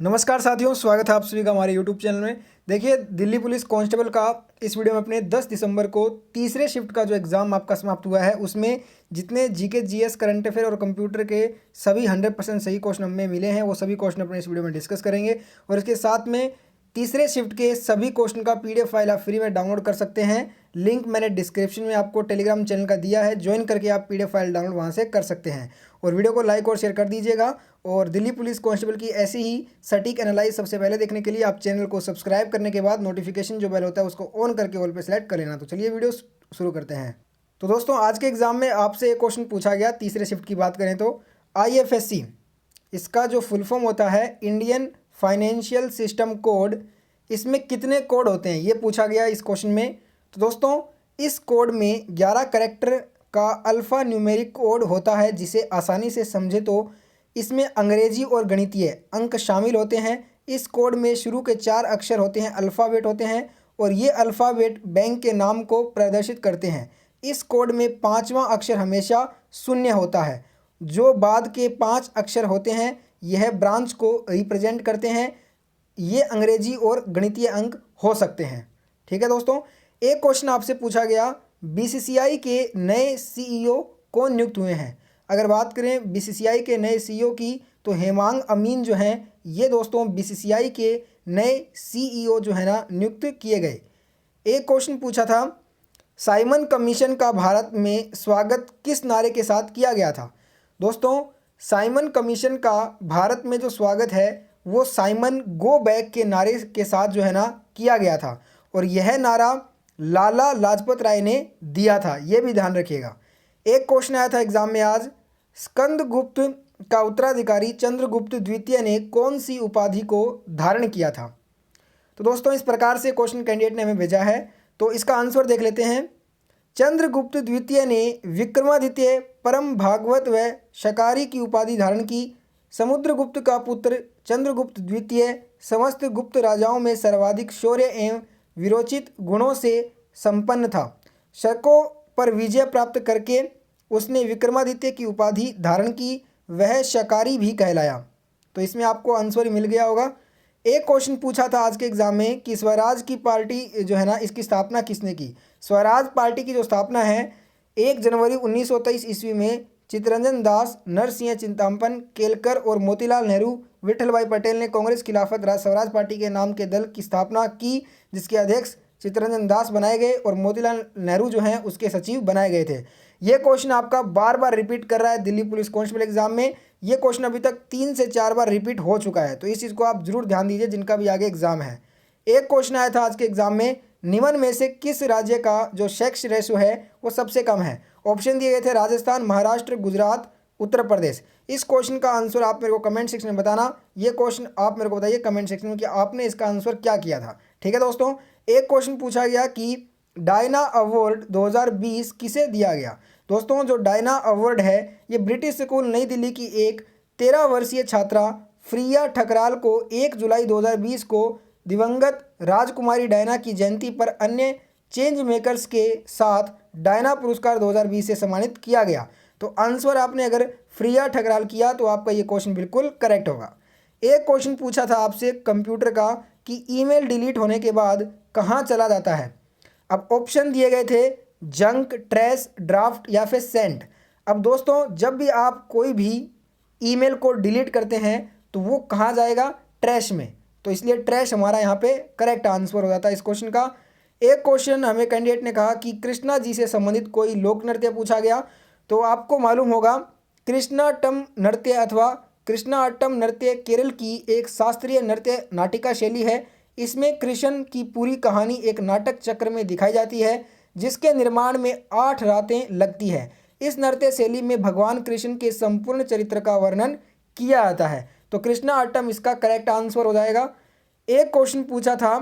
नमस्कार साथियों, स्वागत है आप सभी का हमारे यूट्यूब चैनल में। देखिए, दिल्ली पुलिस कांस्टेबल का इस वीडियो में अपने 10 दिसंबर को तीसरे शिफ्ट का जो एग्ज़ाम आपका समाप्त हुआ है, उसमें जितने जीके जीएस करंट अफेयर और कंप्यूटर के सभी 100% सही क्वेश्चन हमें मिले हैं, वो सभी क्वेश्चन अपने इस वीडियो में डिस्कस करेंगे। और इसके साथ में तीसरे शिफ्ट के सभी क्वेश्चन का पीडीएफ फाइल आप फ्री में डाउनलोड कर सकते हैं। लिंक मैंने डिस्क्रिप्शन में आपको टेलीग्राम चैनल का दिया है, ज्वाइन करके आप पीडीएफ फाइल डाउनलोड वहां से कर सकते हैं। और वीडियो को लाइक और शेयर कर दीजिएगा। और दिल्ली पुलिस कांस्टेबल की ऐसी ही सटीक एनालाइज सबसे पहले देखने के लिए आप चैनल को सब्सक्राइब करने के बाद नोटिफिकेशन जो बेल होता है उसको ऑन करके ऑल पे सेलेक्ट कर लेना। तो चलिए वीडियो शुरू करते हैं। तो दोस्तों, आज के एग्जाम में आपसे एक क्वेश्चन पूछा गया। तीसरे शिफ्ट की बात करें तो IFSC, इसका जो फुल फॉर्म होता है इंडियन फाइनेंशियल सिस्टम कोड, इसमें कितने कोड होते हैं ये पूछा गया इस क्वेश्चन में। तो दोस्तों, इस कोड में 11 कैरेक्टर का अल्फ़ा न्यूमेरिक कोड होता है, जिसे आसानी से समझे तो इसमें अंग्रेजी और गणितीय अंक शामिल होते हैं। इस कोड में शुरू के 4 अक्षर होते हैं, अल्फ़ाबेट होते हैं, और ये अल्फ़ाबेट बैंक के नाम को प्रदर्शित करते हैं। इस कोड में 5वां अक्षर हमेशा शून्य होता है। जो बाद के 5 अक्षर होते हैं यह ब्रांच को रिप्रेजेंट करते हैं। ये अंग्रेजी और गणितीय अंक हो सकते हैं। ठीक है दोस्तों, एक क्वेश्चन आपसे पूछा गया, बीसीसीआई के नए सीईओ कौन नियुक्त हुए हैं। अगर बात करें बीसीसीआई के नए सीईओ की, तो हेमांग अमीन जो हैं ये दोस्तों बीसीसीआई के नए सीईओ जो है ना नियुक्त किए गए। एक क्वेश्चन पूछा था, साइमन कमीशन का भारत में स्वागत किस नारे के साथ किया गया था। दोस्तों, साइमन कमीशन का भारत में जो स्वागत है वो साइमन गो बैक के नारे के साथ जो है ना किया गया था, और यह नारा लाला लाजपत राय ने दिया था, ये भी ध्यान रखिएगा। एक क्वेश्चन आया था एग्जाम में आज, स्कंदगुप्त का उत्तराधिकारी चंद्रगुप्त द्वितीय ने कौन सी उपाधि को धारण किया था। तो दोस्तों, इस प्रकार से क्वेश्चन कैंडिडेट ने हमें भेजा है, तो इसका आंसर देख लेते हैं। चंद्रगुप्त द्वितीय ने विक्रमादित्य, परम भागवत व शकारी की उपाधि धारण की। समुद्रगुप्त का पुत्र चंद्रगुप्त द्वितीय समस्त गुप्त राजाओं में सर्वाधिक शौर्य एवं विरोचित गुणों से संपन्न था। शकों पर विजय प्राप्त करके उसने विक्रमादित्य की उपाधि धारण की, वह शकारी भी कहलाया। तो इसमें आपको आंसर मिल गया होगा। एक क्वेश्चन पूछा था आज के एग्जाम में कि स्वराज की पार्टी जो है ना इसकी स्थापना किसने की। स्वराज पार्टी की जो स्थापना है 1 जनवरी 1923 ईस्वी में चित्तरंजन दास, नरसिंह चिंतामपन केलकर और मोतीलाल नेहरू विठल भाई पटेल ने कांग्रेस खिलाफत राज स्वराज पार्टी के नाम के दल की स्थापना की, जिसके अध्यक्ष चित्तरंजन दास बनाए गए और मोतीलाल नेहरू जो हैं उसके सचिव बनाए गए थे। ये क्वेश्चन आपका बार बार रिपीट कर रहा है दिल्ली पुलिस कांस्टेबल एग्जाम में। ये क्वेश्चन अभी तक 3 से 4 बार रिपीट हो चुका है, तो इस चीज़ को आप जरूर ध्यान दीजिए जिनका भी आगे एग्जाम है। एक क्वेश्चन आया था आज के एग्जाम में, निम्न में से किस राज्य का जो सेक्स रेशो है वो सबसे कम है। ऑप्शन दिए गए थे राजस्थान, महाराष्ट्र, गुजरात, उत्तर प्रदेश। इस क्वेश्चन का आंसर आप मेरे को कमेंट सेक्शन में बताना। ये क्वेश्चन आप मेरे को बताइए कमेंट सेक्शन में कि आपने इसका आंसर क्या किया था। ठीक है दोस्तों, एक क्वेश्चन पूछा गया कि डायना अवार्ड 2020 किसे दिया गया। दोस्तों, जो डायना अवार्ड है ये ब्रिटिश स्कूल नई दिल्ली की एक 13 वर्षीय छात्रा फ्रिया ठकराल को 1 जुलाई 2020 को दिवंगत राजकुमारी डायना की जयंती पर अन्य चेंज मेकर्स के साथ डायना पुरस्कार 2020 से सम्मानित किया गया। तो आंसर आपने अगर फ्रिया ठकराल किया तो आपका ये क्वेश्चन बिल्कुल करेक्ट होगा। एक क्वेश्चन पूछा था आपसे कंप्यूटर का कि ईमेल डिलीट होने के बाद कहाँ चला जाता है। अब ऑप्शन दिए गए थे जंक, ट्रैश, ड्राफ्ट या फिर सेंट। अब दोस्तों, जब भी आप कोई भी ईमेल को डिलीट करते हैं तो वो कहाँ जाएगा, ट्रैश में। तो इसलिए ट्रैश हमारा यहाँ पे करेक्ट आंसर हो जाता है इस क्वेश्चन का। एक क्वेश्चन हमें कैंडिडेट ने कहा कि कृष्णा जी से संबंधित कोई लोक नृत्य पूछा गया। तो आपको मालूम होगा कृष्णाटम नृत्य अथवा कृष्णाटम नृत्य केरल की एक शास्त्रीय नृत्य नाटिका शैली है। इसमें कृष्ण की पूरी कहानी एक नाटक चक्र में दिखाई जाती है, जिसके निर्माण में 8 रातें लगती है। इस नृत्य शैली में भगवान कृष्ण के संपूर्ण चरित्र का वर्णन किया जाता है। तो कृष्णाटम इसका करेक्ट आंसर हो जाएगा। एक क्वेश्चन पूछा था,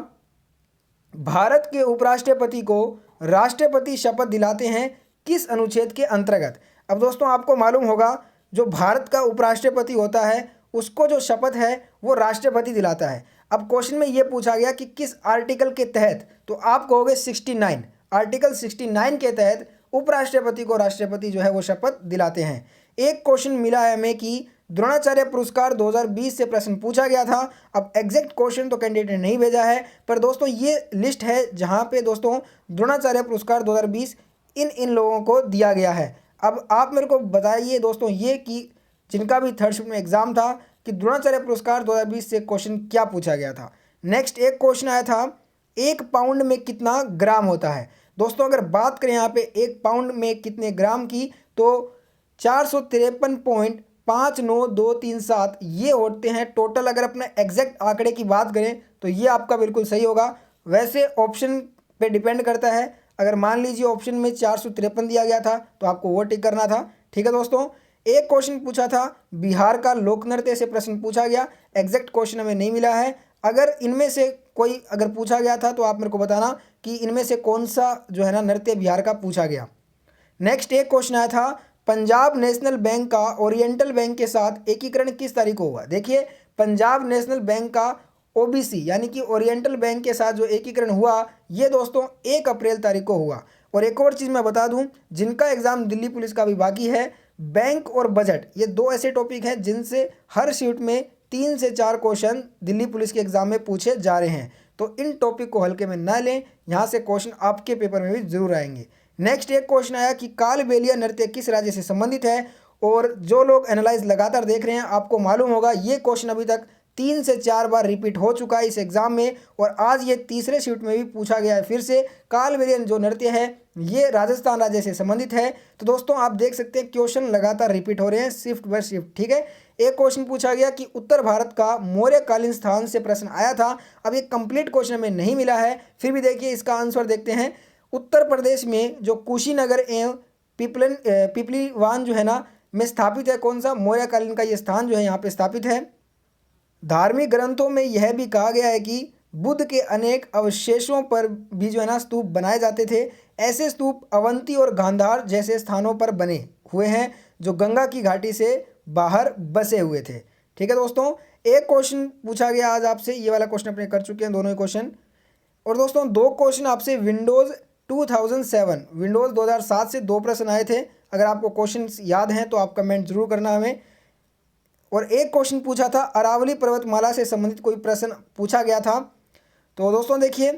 भारत के उपराष्ट्रपति को राष्ट्रपति शपथ दिलाते हैं किस अनुच्छेद के अंतर्गत। अब दोस्तों, आपको मालूम होगा जो भारत का उपराष्ट्रपति होता है उसको जो शपथ है वो राष्ट्रपति दिलाता है। अब क्वेश्चन में ये पूछा गया कि किस आर्टिकल के तहत, तो आप कहोगे 69, आर्टिकल 69 के तहत उपराष्ट्रपति को राष्ट्रपति जो है वो शपथ दिलाते हैं। एक क्वेश्चन मिला है हमें कि द्रोणाचार्य पुरस्कार 2020 से प्रश्न पूछा गया था। अब एग्जैक्ट क्वेश्चन तो कैंडिडेट ने नहीं भेजा है, पर दोस्तों ये लिस्ट है जहाँ पे दोस्तों द्रोणाचार्य पुरस्कार 2020 इन लोगों को दिया गया है। अब आप मेरे को बताइए दोस्तों ये कि जिनका भी थर्ड शिफ्ट में एग्जाम था कि द्रोणाचार्य पुरस्कार 2020 से क्वेश्चन क्या पूछा गया था। नेक्स्ट एक क्वेश्चन आया था 1 पाउंड में कितना ग्राम होता है। दोस्तों अगर बात करें यहाँ पे 1 पाउंड में कितने ग्राम की, तो 453.59237 ये होते हैं टोटल। अगर अपने एग्जैक्ट आंकड़े की बात करें तो ये आपका बिल्कुल सही होगा। वैसे ऑप्शन पे डिपेंड करता है, अगर मान लीजिए ऑप्शन में 453 दिया गया था तो आपको वो टिक करना था। ठीक है दोस्तों, एक क्वेश्चन पूछा था बिहार का लोक नृत्य से प्रश्न पूछा गया, एग्जैक्ट क्वेश्चन हमें नहीं मिला है। अगर इनमें से कोई अगर पूछा गया था तो आप मेरे को बताना कि इनमें से कौन सा जो है ना नृत्य बिहार का पूछा गया। नेक्स्ट एक क्वेश्चन आया था पंजाब नेशनल बैंक का ओरिएंटल बैंक के साथ एकीकरण किस तारीख को हुआ। देखिए पंजाब नेशनल बैंक का ओबीसी यानी कि ओरिएंटल बैंक के साथ जो एकीकरण हुआ ये दोस्तों 1 अप्रैल तारीख को हुआ। और एक और चीज़ मैं बता दूं, जिनका एग्ज़ाम दिल्ली पुलिस का भी बाकी है, बैंक और बजट ये 2 ऐसे टॉपिक हैं जिनसे हर शिफ्ट में 3 से 4 क्वेश्चन दिल्ली पुलिस के एग्ज़ाम में पूछे जा रहे हैं। तो इन टॉपिक को हल्के में ना लें, यहाँ से क्वेश्चन आपके पेपर में भी जरूर आएंगे। नेक्स्ट एक क्वेश्चन आया कि कालबेलिया नृत्य किस राज्य से संबंधित है। और जो लोग एनालाइज लगातार देख रहे हैं आपको मालूम होगा ये क्वेश्चन अभी तक 3 से 4 बार रिपीट हो चुका है इस एग्जाम में, और आज ये तीसरे शिफ्ट में भी पूछा गया है फिर से। कालबेलियन जो नृत्य है ये राजस्थान राज्य से संबंधित है। तो दोस्तों आप देख सकते हैं क्वेश्चन लगातार रिपीट हो रहे हैं शिफ्ट बाय शिफ्ट। ठीक है, एक क्वेश्चन पूछा गया कि उत्तर भारत का मौर्यकालीन स्थान से प्रश्न आया था। अब ये कंप्लीट क्वेश्चन हमें नहीं मिला है, फिर भी देखिए इसका आंसर देखते हैं। उत्तर प्रदेश में जो कुशीनगर एवं पिपलीवान जो है ना में स्थापित है कौन सा, मौर्यकालीन का ये स्थान जो है यहाँ पे स्थापित है। धार्मिक ग्रंथों में यह भी कहा गया है कि बुद्ध के अनेक अवशेषों पर भी जो है ना स्तूप बनाए जाते थे। ऐसे स्तूप अवंती और गांधार जैसे स्थानों पर बने हुए हैं जो गंगा की घाटी से बाहर बसे हुए थे। ठीक है दोस्तों, एक क्वेश्चन पूछा गया आज आपसे, ये वाला क्वेश्चन अपने कर चुके हैं दोनों ही क्वेश्चन। और दोस्तों 2 क्वेश्चन आपसे विंडोज़ 2007 से 2 प्रश्न आए थे। अगर आपको क्वेश्चन याद हैं तो आप कमेंट जरूर करना हमें। और एक क्वेश्चन पूछा था अरावली पर्वतमाला से संबंधित कोई प्रश्न पूछा गया था। तो दोस्तों देखिए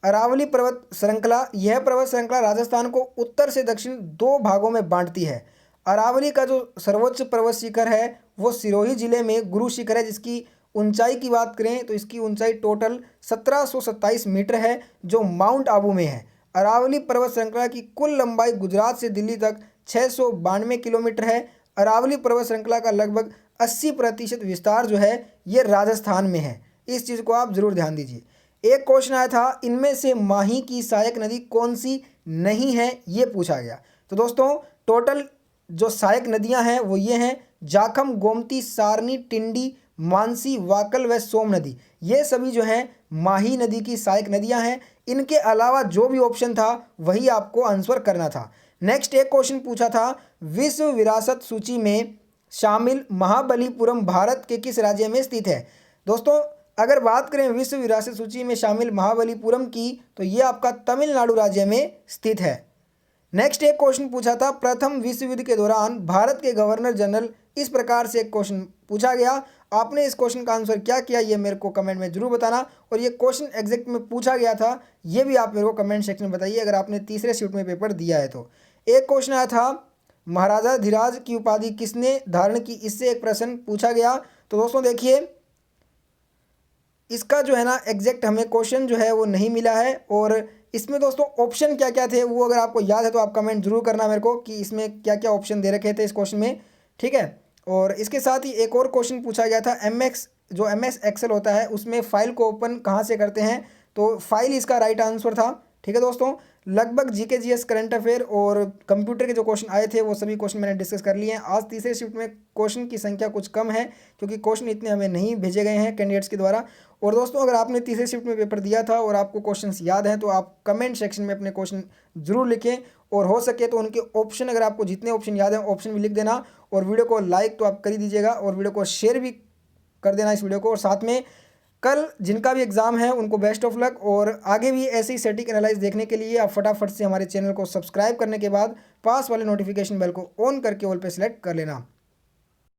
अरावली पर्वत श्रृंखला, यह पर्वत श्रृंखला राजस्थान को उत्तर से दक्षिण 2 भागों में बांटती है। अरावली का जो सर्वोच्च पर्वत शिखर है वो सिरोही जिले में गुरु शिखर है, जिसकी ऊंचाई की बात करें तो इसकी ऊंचाई टोटल 1727 मीटर है जो माउंट आबू में है। अरावली पर्वत श्रृंखला की कुल लंबाई गुजरात से दिल्ली तक 692 किलोमीटर है। अरावली पर्वत श्रृंखला का लगभग 80% विस्तार जो है ये राजस्थान में है। इस चीज़ को आप जरूर ध्यान दीजिए। एक क्वेश्चन आया था इनमें से माही की सहायक नदी कौन सी नहीं है, ये पूछा गया। तो दोस्तों टोटल जो सहायक नदियां हैं वो ये हैं जाखम, गोमती, सारनी, टिंडी, मानसी, वाकल व सोम नदी, ये सभी जो हैं माही नदी की सहायक नदियां हैं। इनके अलावा जो भी ऑप्शन था वही आपको आंसर करना था। नेक्स्ट एक क्वेश्चन पूछा था विश्व विरासत सूची में शामिल महाबलीपुरम भारत के किस राज्य में स्थित है। दोस्तों अगर बात करें विश्व विरासत सूची में शामिल महाबलीपुरम की तो ये आपका तमिलनाडु राज्य में स्थित है। नेक्स्ट एक क्वेश्चन पूछा था प्रथम विश्व युद्ध के दौरान भारत के गवर्नर जनरल, इस प्रकार से एक क्वेश्चन पूछा गया। आपने इस क्वेश्चन का आंसर क्या किया ये मेरे को कमेंट में जरूर बताना। और ये क्वेश्चन एग्जैक्ट में पूछा गया था ये भी आप मेरे को कमेंट सेक्शन में बताइए अगर आपने तीसरे शिफ्ट में पेपर दिया है तो। एक क्वेश्चन आया था महाराजा धीराज की उपाधि किसने धारण की, इससे एक प्रश्न पूछा गया। तो दोस्तों देखिए इसका जो है ना एग्जैक्ट हमें क्वेश्चन जो है वो नहीं मिला है। और इसमें दोस्तों ऑप्शन क्या क्या थे वो अगर आपको याद है तो आप कमेंट जरूर करना मेरे को कि इसमें क्या क्या ऑप्शन दे रखे थे इस क्वेश्चन में। ठीक है, और इसके साथ ही एक और क्वेश्चन पूछा गया था MS एक्सेल होता है उसमें फाइल को ओपन कहाँ से करते हैं, तो फाइल इसका राइट आंसर था। ठीक है दोस्तों, लगभग जीके जीएस करंट अफेयर और कंप्यूटर के जो क्वेश्चन आए थे वो सभी क्वेश्चन मैंने डिस्कस कर लिए हैं। आज तीसरे शिफ्ट में क्वेश्चन की संख्या कुछ कम है क्योंकि क्वेश्चन इतने हमें नहीं भेजे गए हैं कैंडिडेट्स के द्वारा। और दोस्तों अगर आपने तीसरे शिफ्ट में पेपर दिया था और आपको क्वेश्चंस याद हैं तो आप कमेंट सेक्शन में अपने क्वेश्चन जरूर लिखें, और हो सके तो उनके ऑप्शन अगर आपको जितने ऑप्शन याद हैं ऑप्शन भी लिख देना। और वीडियो को लाइक तो आप कर ही दीजिएगा और वीडियो को शेयर भी कर देना इस वीडियो को। और साथ में कल जिनका भी एग्ज़ाम है उनको बेस्ट ऑफ लक। और आगे भी ऐसे ही स्टैटिक एनालाइज देखने के लिए आप फटाफट से हमारे चैनल को सब्सक्राइब करने के बाद पास वाले नोटिफिकेशन बेल को ऑन करके ऑल पे सेलेक्ट कर लेना।